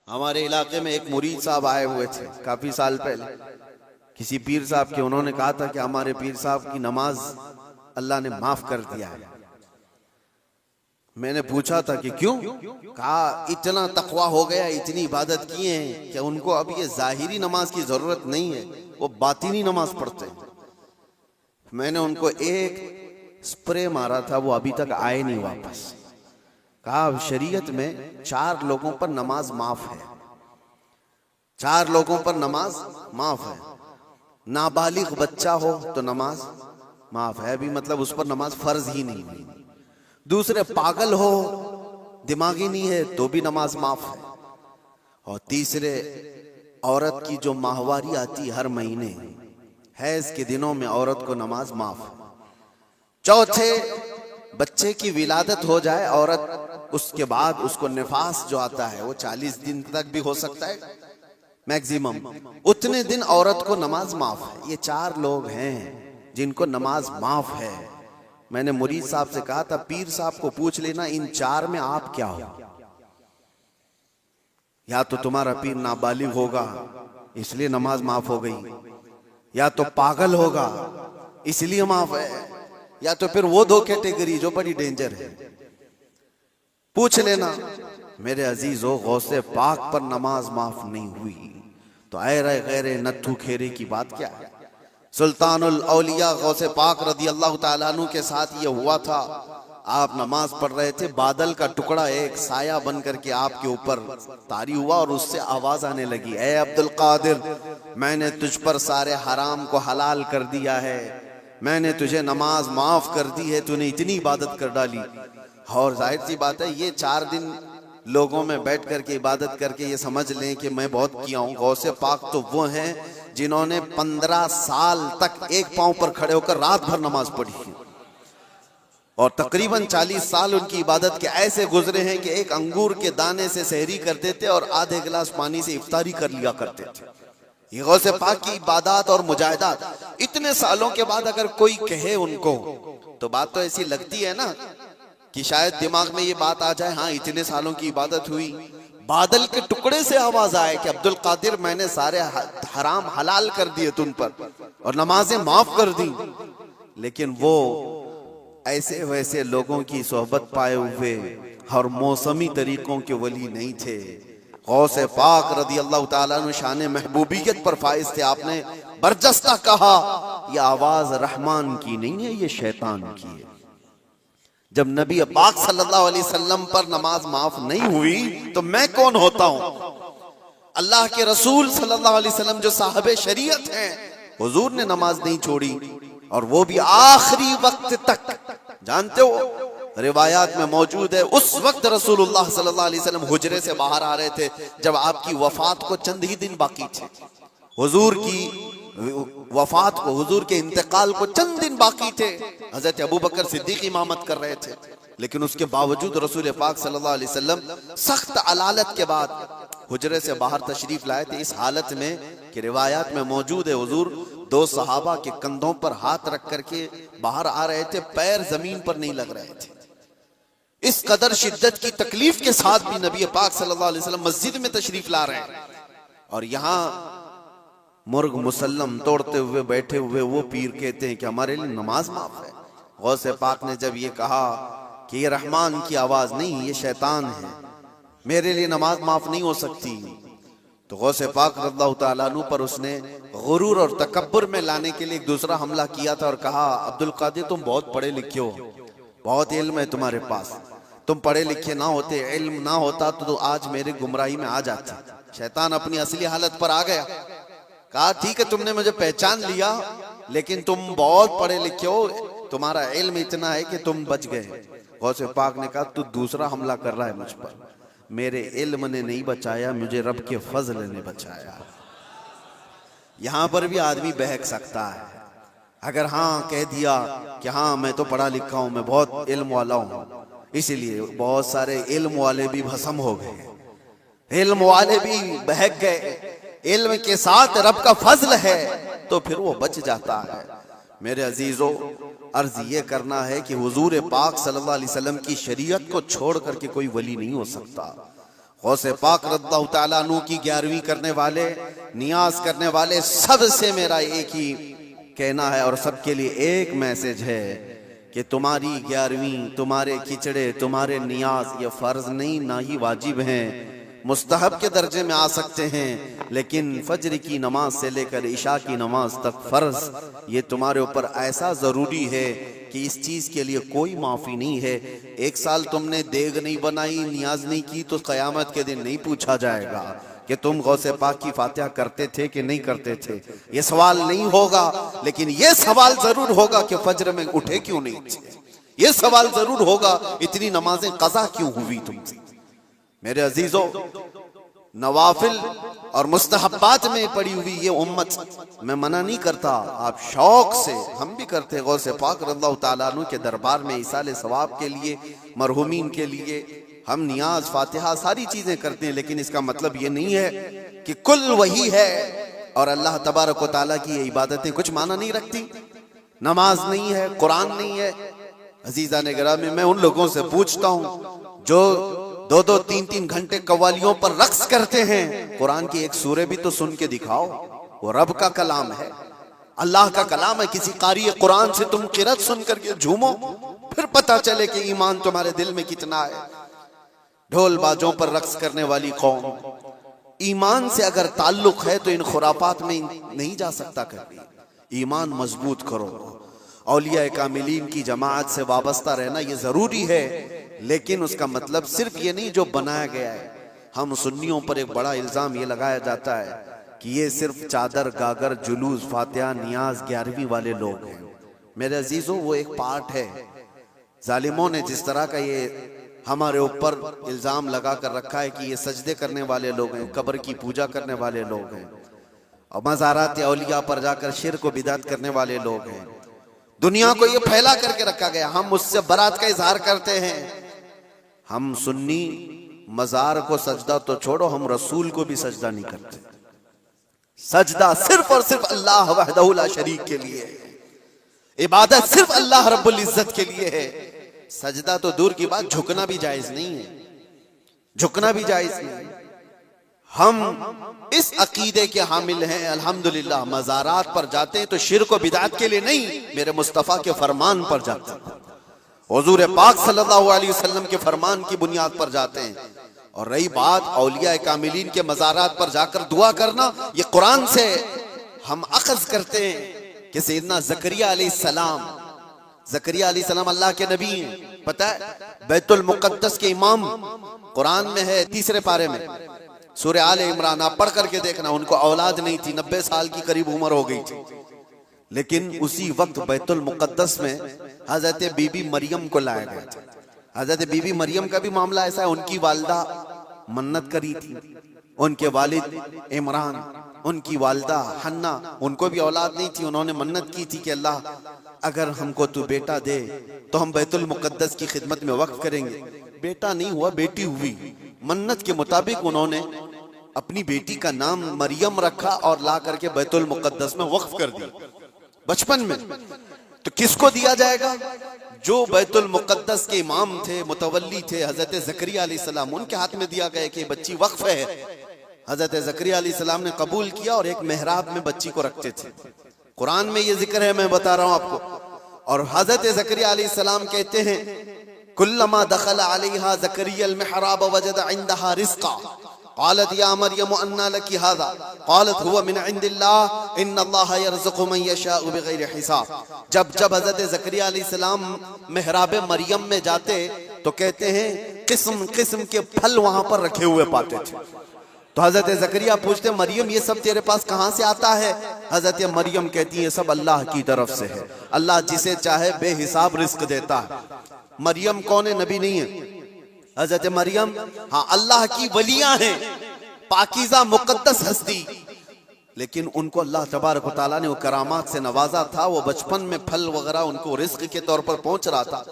ہمارے علاقے میں ایک مرید صاحب آئے ہوئے تھے کافی سال پہلے کسی پیر صاحب کے. انہوں نے کہا تھا کہ ہمارے پیر صاحب کی نماز اللہ نے معاف کر دیا ہے. میں نے پوچھا تھا کہ کیوں؟ کہا اتنا تقویٰ ہو گیا, اتنی عبادت کیے ہیں کہ ان کو اب یہ ظاہری نماز کی ضرورت نہیں ہے, وہ باطنی نماز پڑھتے ہیں. میں نے ان کو ایک سپرے مارا تھا, وہ ابھی تک آئے نہیں واپس. کہا شریعت میں 4 لوگوں پر نماز معاف ہے, 4 لوگوں پر نماز معاف ہے. نابالغ بچہ ہو تو نماز معاف ہے, ابھی مطلب اس پر نماز فرض ہی نہیں ہوئی. دوسرے پاگل ہو, دماغی نہیں ہے تو بھی نماز معاف ہے. اور تیسرے عورت کی جو ماہواری آتی ہر مہینے, حیض کے دنوں میں عورت کو نماز معاف ہے. چوتھے بچے کی ولادت ہو جائے عورت, اس کے بعد اس کو نفاس جو آتا ہے وہ 40 دن تک بھی ہو سکتا ہے میکزیمم, اتنے دن عورت کو نماز معاف ہے. یہ 4 لوگ ہیں جن کو نماز معاف ہے. میں نے مرید صاحب سے کہا تھا پیر صاحب کو پوچھ لینا ان 4 میں آپ کیا ہو. یا تو تمہارا پیر نابالغ ہوگا اس لیے نماز معاف ہو گئی, یا تو پاگل ہوگا اس لیے معاف ہے, یا تو پھر وہ 2 کیٹیگری جو بڑی ڈینجر ہے. پوچھ لینا. میرے عزیزو, غوث پاک پر نماز معاف نہیں ہوئی تو اے رے غیر نتھو کھیرے کی بات کیا ہے؟ سلطان الاولیاء غوث پاک رضی اللہ تعالیٰ عنہ کے ساتھ یہ ہوا تھا. آپ نماز پڑھ رہے تھے, بادل کا ٹکڑا ایک سایہ بن کر کے آپ کے اوپر طاری ہوا اور اس سے آواز آنے لگی, اے عبد القادر, میں نے تجھ پر سارے حرام کو حلال کر دیا ہے, میں نے تجھے نماز معاف کر دی ہے, تو نے اتنی عبادت کر ڈالی. اور ظاہر سی بات ہے یہ 4 دن لوگوں میں بیٹھ کر کے عبادت کر کے یہ سمجھ لیں کہ میں بہت کیا ہوں. غوث پاک تو وہ ہیں جنہوں نے 15 سال تک ایک پاؤں پر کھڑے ہو کر رات بھر نماز پڑھی, اور تقریباً 40 سال ان کی عبادت کے ایسے گزرے ہیں کہ ایک انگور کے دانے سے سحری کرتے تھے اور آدھے گلاس پانی سے افطاری کر لیا کرتے تھے. یہ غوث پاک کی عبادات اور مجاہدات اتنے سالوں کے بعد اگر کوئی کہے ان کو تو بات تو ایسی لگتی ہے نا کہ شاید دماغ میں یہ بات آ جائے, ہاں اتنے سالوں کی عبادت ہوئی, بادل کے ٹکڑے سے آواز آئے کہ عبد القادر میں نے سارے حرام حلال کر دیے تم پر اور نمازیں معاف کر دی. لیکن وہ ایسے ویسے لوگوں کی صحبت پائے ہوئے اور موسمی طریقوں کے ولی نہیں تھے. غوث پاک رضی اللہ تعالیٰ عنہ شان محبوبیت پر فائز تھے. آپ نے برجستہ کہا یہ آواز رحمان کی نہیں ہے, یہ شیطان کی ہے. جب نبی پاک صلی اللہ علیہ وسلم پر نماز معاف نہیں ہوئی تو میں کون ہوتا ہوں؟ اللہ کے رسول صلی اللہ علیہ وسلم جو صاحب شریعت ہیں, حضور نے نماز نہیں چھوڑی, اور وہ بھی آخری وقت تک. جانتے ہو روایات میں موجود ہے اس وقت رسول اللہ صلی اللہ علیہ وسلم حجرے سے باہر آ رہے تھے جب آپ کی وفات کو چند ہی دن باقی تھے. حضور کی وفات کو, حضور کے انتقال کو چند دن باقی تھے. حضرت ابوبکر صدیق امامت کر رہے تھے, لیکن اس کے باوجود رسول پاک صلی اللہ علیہ وسلم سخت علالت کے بعد حجرے سے باہر تشریف لائے تھے, اس حالت میں کہ روایات میں موجود ہے حضور 2 صحابہ کے کندھوں پر ہاتھ رکھ کر کے باہر آ رہے تھے, پیر زمین پر نہیں لگ رہے تھے. اس قدر شدت کی تکلیف کے ساتھ بھی نبی پاک صلی اللہ علیہ وسلم مسجد میں تشریف لا رہے ہیں, اور یہاں مرغ مسلم توڑتے ہوئے بیٹھے ہوئے وہ پیر کہتے ہیں کہ ہمارے لیے نماز معاف ہے. غوث پاک نے جب یہ کہا کہ یہ رحمان کی آواز نہیں, یہ شیطان ہے, میرے لیے نماز معاف نہیں ہو سکتی, تو غوث پاک رضی اللہ تعالیٰ عنہ پر اس نے غرور اور تکبر میں لانے کے لیے ایک دوسرا حملہ کیا تھا اور کہا عبد القادر تم بہت پڑھے لکھے ہو, بہت علم ہے تمہارے پاس, تم پڑھے لکھے نہ ہوتے, علم نہ ہوتا تو آج میرے گمراہی میں آ جاتے. شیطان اپنی اصلی حالت پر آ گیا. کہا ٹھیک ہے تم نے مجھے پہچان لیا, لیکن تم بہت پڑھے لکھے ہو, تمہارا علم اتنا ہے کہ تم بچ گئے. غوث پاک نے کہا تو دوسرا حملہ کر رہا ہے مجھ پر, میرے علم نے نہیں بچایا, مجھے رب کے فضل نے بچایا. یہاں پر بھی آدمی بہک سکتا ہے اگر ہاں کہہ دیا کہ ہاں میں تو پڑھا لکھا ہوں, میں بہت علم والا ہوں. اسی لیے بہت سارے علم والے بھی بھسم ہو گئے, علم والے بھی بہک گئے. علم کے ساتھ رب کا فضل ہے تو پھر وہ بچ جاتا ہے. میرے عزیزو, عرض یہ کرنا ہے کہ حضور پاک صلی اللہ علیہ وسلم کی شریعت کو چھوڑ کر کے کوئی ولی نہیں ہو سکتا. غوث پاک رضی اللہ تعالیٰ عنہ کی 11ویں کرنے والے، نیاز کرنے والے، سب سے میرا ایک ہی کہنا ہے اور سب کے لیے ایک میسج ہے کہ تمہاری 11ویں، تمہارے کھچڑے، تمہارے نیاز یہ فرض نہیں، نہ ہی واجب ہیں، مستحب کے درجے میں آ سکتے ہیں، لیکن فجر کی نماز سے لے کر عشاء کی نماز تک فرض یہ تمہارے اوپر ایسا ضروری ہے کہ اس چیز کے لیے کوئی معافی نہیں ہے۔ 1 سال تم نے دیگ نہیں بنائی، نیاز نہیں کی، تو قیامت کے دن نہیں پوچھا جائے گا کہ تم غوث پاک کی فاتحہ کرتے تھے کہ نہیں کرتے تھے، یہ سوال نہیں ہوگا، لیکن یہ سوال ضرور ہوگا کہ فجر میں اٹھے کیوں نہیں تھے، یہ سوال ضرور ہوگا اتنی نمازیں قضا کیوں ہوئی تم سے۔ میرے عزیزو، نوافل اور مستحبات میں پڑی ہوئی یہ امت، میں منع نہیں کرتا، آپ شوق سے، ہم بھی کرتے غوث پاک رضی اللہ تعالیٰ عنہ کے دربار میں ایصال ثواب کے لیے، مرحومین کے لیے ہم نیاز، فاتحہ، ساری چیزیں کرتے ہیں، لیکن اس کا مطلب یہ نہیں ہے کہ کل وہی ہے اور اللہ تبارک و تعالیٰ کی یہ عبادتیں کچھ معنی نہیں رکھتی، نماز نہیں ہے، قرآن نہیں ہے۔ عزیزان گرامی، میں ان لوگوں سے پوچھتا ہوں جو 2-2 3-3 گھنٹے قوالیوں پر رقص کرتے ہیں، قرآن کی ایک سورہ بھی تو سن کے دکھاؤ، وہ رب کا کلام ہے، اللہ کا کلام ہے، کسی قاری قرآن سے تم قرأت سن کر کے جھومو، پھر پتہ چلے کہ ایمان تمہارے دل میں کتنا ہے۔ ڈھول باجوں پر رقص کرنے والی قوم، ایمان سے اگر تعلق ہے تو ان خرافات میں نہیں جا سکتا کبھی۔ ایمان مضبوط کرو، اولیاء کاملین کی جماعت سے وابستہ رہنا یہ ضروری ہے، لیکن اس کا مطلب صرف یہ نہیں جو بنایا گیا ہے۔ ہم سنیوں پر ایک بڑا الزام یہ لگایا جاتا ہے کہ یہ صرف چادر، گاگر، جلوس، فاتحہ، نیاز، 11ویں والے لوگ ہیں۔ میرے عزیزوں، وہ ایک پارٹ ہے۔ ظالموں نے جس طرح کا یہ ہمارے اوپر الزام لگا کر رکھا ہے کہ یہ سجدے کرنے والے لوگ ہیں، قبر کی پوجا کرنے والے لوگ ہیں، اور مزارات اولیاء پر جا کر شرک و بدعت کرنے والے لوگ ہیں، دنیا کو یہ پھیلا کر کے رکھا گیا۔ ہم اس سے برات کا اظہار کرتے ہیں۔ ہم سنی مزار کو سجدہ تو چھوڑو، ہم رسول کو بھی سجدہ نہیں کرتے۔ سجدہ صرف اور صرف اللہ وحدہ لا شریک کے لیے ہے، عبادت صرف اللہ رب العزت کے لیے ہے۔ سجدہ تو دور کی بات، جھکنا بھی جائز نہیں ہے، جھکنا بھی جائز نہیں ہے۔ ہم اس عقیدے کے حامل ہیں، الحمدللہ مزارات پر جاتے ہیں تو شرک و بدعت کے لیے نہیں، میرے مصطفیٰ کے فرمان پر جاتے ہیں، حضور پاک صلی اللہ علیہ وسلم کے فرمان کی بنیاد پر جاتے ہیں۔ اور رہی بات اولیاء کاملین کے مزارات پر جا کر دعا کرنا، یہ قرآن سے ہم اخذ کرتے ہیں کہ سیدنا زکریہ علیہ السلام، زکریہ علیہ السلام اللہ کے نبی ہیں، پتہ ہے بیت المقدس کے امام، قرآن میں ہے 3 پارے میں، سورہ آل عمران، آپ پڑھ کر کے دیکھنا، ان کو اولاد نہیں تھی، 90 سال کی قریب عمر ہو گئی تھی، لیکن اسی وقت بیت المقدس میں حضرت بی بی مریم کو لایا گیا تھا۔ حضرت بی بی مریم کا بھی معاملہ ایسا ہے، ان کی والدہ منت کری تھی، ان کے والد عمران، ان کی والدہ حنہ، ان کو بھی اولاد نہیں تھی، انہوں نے منت کی تھی کہ اللہ اگر ہم کو تو بیٹا دے تو ہم بیت المقدس کی خدمت میں وقف کریں گے۔ بیٹا نہیں ہوا، بیٹی ہوئی۔ منت کے مطابق انہوں نے اپنی بیٹی کا نام مریم رکھا اور لا کر کے بیت المقدس میں وقف کر دیا بچپن میں۔ تو کس کو دیا جائے گا؟ جو بیت المقدس کے امام تھے، متولی تھے، حضرت زکریا علیہ السلام، ان کے ہاتھ میں دیا گیا کہ بچی وقف ہے۔ حضرت زکریا علیہ السلام نے قبول کیا اور ایک محراب میں بچی کو رکھتے تھے۔ قرآن میں یہ ذکر ہے، میں بتا رہا ہوں آپ کو۔ اور حضرت زکریا علیہ السلام کہتے ہیں کلما دخل علیہا زکریا المحراب وجد عندها رزقا قالت یا مریم انا لکی هذا قالت هو من عند اللہ ان اللہ یرزق من یشاء بغیر حساب۔ جب حضرت زکریا علیہ السلام محراب مریم میں جاتے تو کہتے ہیں قسم قسم کے پھل وہاں پر رکھے ہوئے پاتے تھے۔ تو حضرت زکریا پوچھتے مریم یہ سب تیرے پاس کہاں سے آتا ہے؟ حضرت مریم کہتی ہے سب اللہ کی طرف سے ہے، اللہ جسے چاہے بے حساب رزق دیتا ہے۔ مریم کون ہے؟ نبی نہیں ہے حضرت مریم، ہاں اللہ کی ولیاں ہیں، پاکیزہ مقدس ہستی، لیکن ان کو اللہ تبارک و تعالیٰ نے وہ کرامات سے نوازا تھا، وہ بچپن میں پھل وغیرہ ان کو رزق کے طور پر پہنچ رہا تھا۔